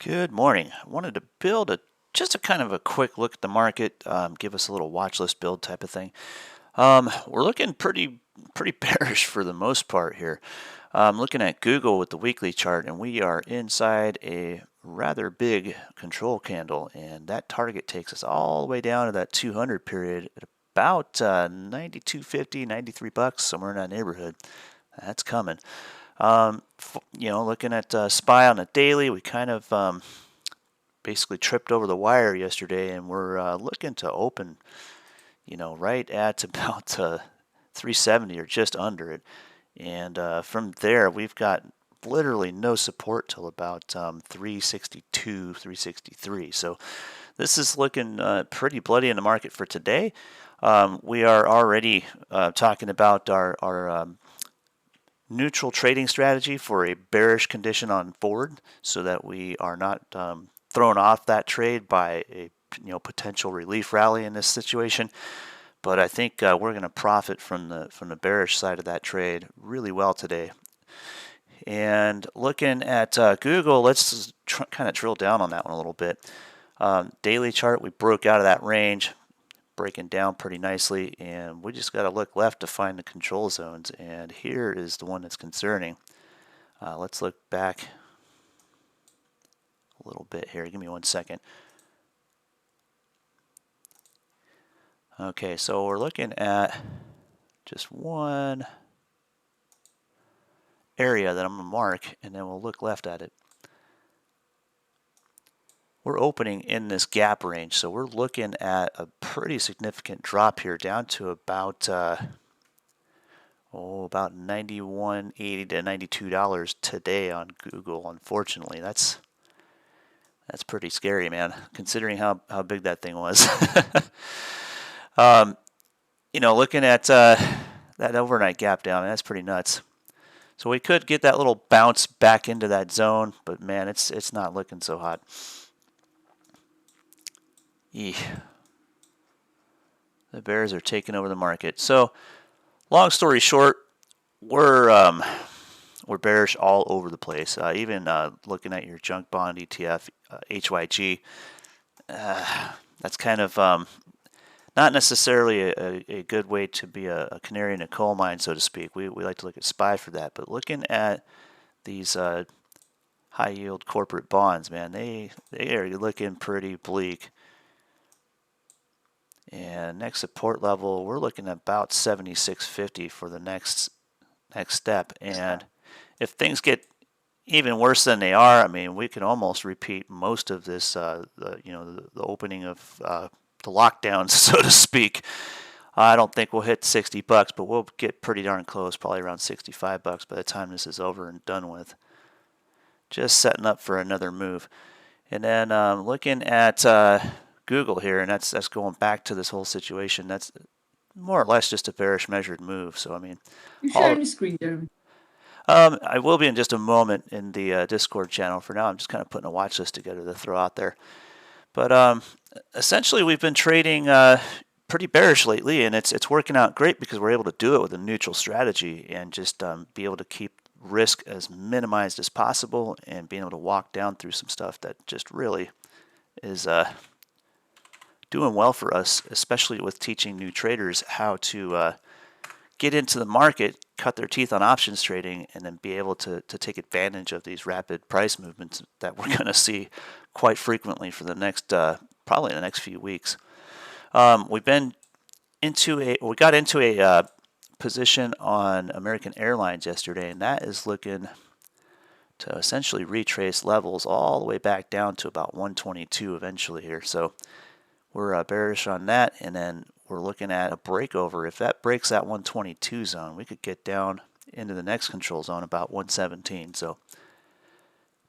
Good morning. I wanted to build just a kind of a quick look at the market, give us a little watch list build type of thing. We're looking pretty bearish for the most part here. Looking at Google with the weekly chart, and we are inside a rather big control candle, and that target takes us all the way down to that 200 period at about 92.50, 93 bucks, somewhere in that neighborhood. That's coming. Looking at SPY on a daily, we kind of basically tripped over the wire yesterday, and we're looking to open, right at about 370 or just under it. And from there, we've got literally no support till about 362, 363. So this is looking pretty bloody in the market for today. We are already talking about our neutral trading strategy for a bearish condition on forward, so that we are not thrown off that trade by a potential relief rally in this situation. But I think we're going to profit from the bearish side of that trade really well today. And looking at Google, let's kind of drill down on that one a little bit. Daily chart, we broke out of that range, breaking down pretty nicely, and we just got to look left to find the control zones, and here is the one that's concerning. Let's look back a little bit here. Give me 1 second. Okay, so we're looking at just one area that I'm going to mark, and then we'll look left at it. We're opening in this gap range, so we're looking at a pretty significant drop here down to about about $91.80 to $92 today on Google. Unfortunately, that's pretty scary, man, considering how big that thing was. Looking at that overnight gap down, that's pretty nuts. So we could get that little bounce back into that zone, but man, it's not looking so hot. The bears are taking over the market. So, long story short, we're bearish all over the place. Even looking at your junk bond ETF, HYG, that's kind of not necessarily a good way to be a canary in a coal mine, so to speak. We like to look at SPY for that. But looking at these high yield corporate bonds, man, they are looking pretty bleak. And next support level, we're looking at about 76.50 for the next step. And if things get even worse than they are, I mean, we can almost repeat most of this, the opening of the lockdowns, so to speak. I don't think we'll hit 60 bucks, but we'll get pretty darn close, probably around 65 bucks by the time this is over and done with. Just setting up for another move. And then looking at Google here, and that's going back to this whole situation. That's more or less just a bearish measured move. So I mean, you're sharing the screen, Jeremy. I will be in just a moment in the Discord channel. For now, I'm just kind of putting a watch list together to throw out there. But essentially, we've been trading pretty bearish lately, and it's working out great because we're able to do it with a neutral strategy and just be able to keep risk as minimized as possible, and being able to walk down through some stuff that just really is doing well for us, especially with teaching new traders how to get into the market, cut their teeth on options trading, and then be able to take advantage of these rapid price movements that we're going to see quite frequently for the next, probably the next few weeks. We got into a position on American Airlines yesterday, and that is looking to essentially retrace levels all the way back down to about 122 eventually here. So we're bearish on that, and then we're looking at a breakover. If that breaks that 122 zone, we could get down into the next control zone about 117. So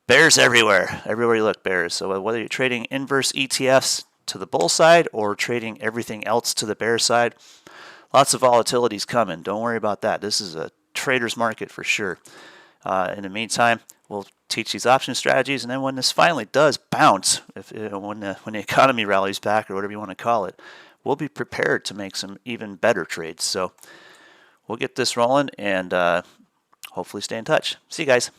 bears everywhere. Everywhere you look, bears. So whether you're trading inverse ETFs to the bull side or trading everything else to the bear side, lots of volatility's coming. Don't worry about that. This is a trader's market for sure. In the meantime, we'll teach these option strategies, and then when this finally does bounce, when the economy rallies back, or whatever you want to call it, we'll be prepared to make some even better trades. So we'll get this rolling, and hopefully stay in touch. See you guys.